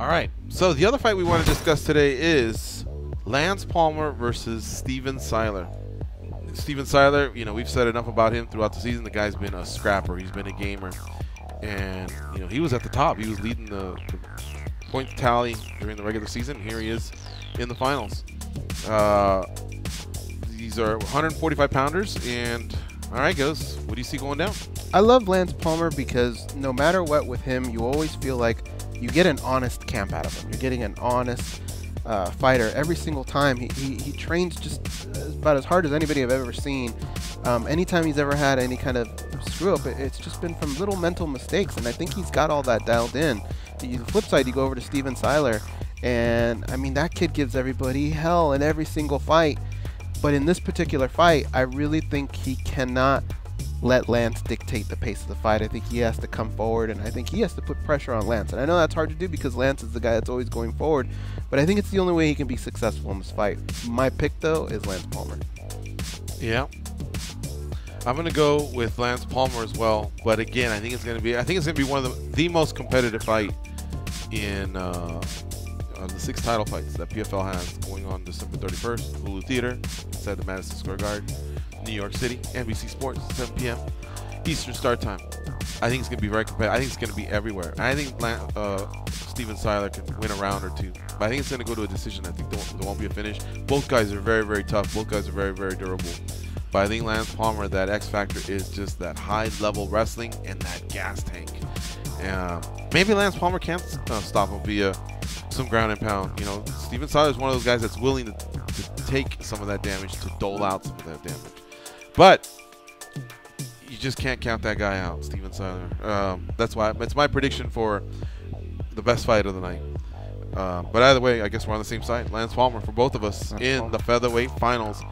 All right. So the other fight we want to discuss today is Lance Palmer versus Steven Siler. Steven Siler, you know, we've said enough about him throughout the season. The guy's been a scrapper. He's been a gamer. And, you know, he was at the top. He was leading the point tally during the regular season. Here he is in the finals. These are 145 pounders. And, all right, guys, what do you see going down? I love Lance Palmer because no matter what with him, you always feel like you get an honest camp out of him. You're getting an honest fighter every single time. He trains just about as hard as anybody I've ever seen. Anytime he's ever had any kind of screw up, it's just been from little mental mistakes, and I think he's got all that dialed in. The flip side, you go over to Steven Siler, and I mean, that kid gives everybody hell in every single fight. But in this particular fight, I really think he cannot let Lance dictate the pace of the fight. I think he has to come forward, and I think he has to put pressure on Lance. And I know that's hard to do because Lance is the guy that's always going forward, but I think it's the only way he can be successful in this fight. My pick, though, is Lance Palmer. Yeah. I'm going to go with Lance Palmer as well, but again, I think it's going to be one of the most competitive fight in the 6 title fights that PFL has going on December 31st, Hulu Theater, inside the Madison Square Garden, New York City, NBC Sports, 7 p.m. Eastern start time. I think it's going to be very competitive. I think it's going to be everywhere. I think Steven Siler can win a round or two, but I think it's going to go to a decision. I think there won't be a finish. Both guys are very, very tough. Both guys are very, very durable. But I think Lance Palmer, that X factor is just that high-level wrestling and that gas tank. Maybe Lance Palmer can stop him via some ground and pound. You know, Steven Siler is one of those guys that's willing to take some of that damage, to dole out some of that damage. But you just can't count that guy out, Steven Siler. That's why it's my prediction for the best fight of the night. But either way, I guess we're on the same side. Lance Palmer for both of us in the featherweight finals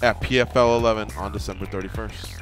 at PFL 11 on December 31st.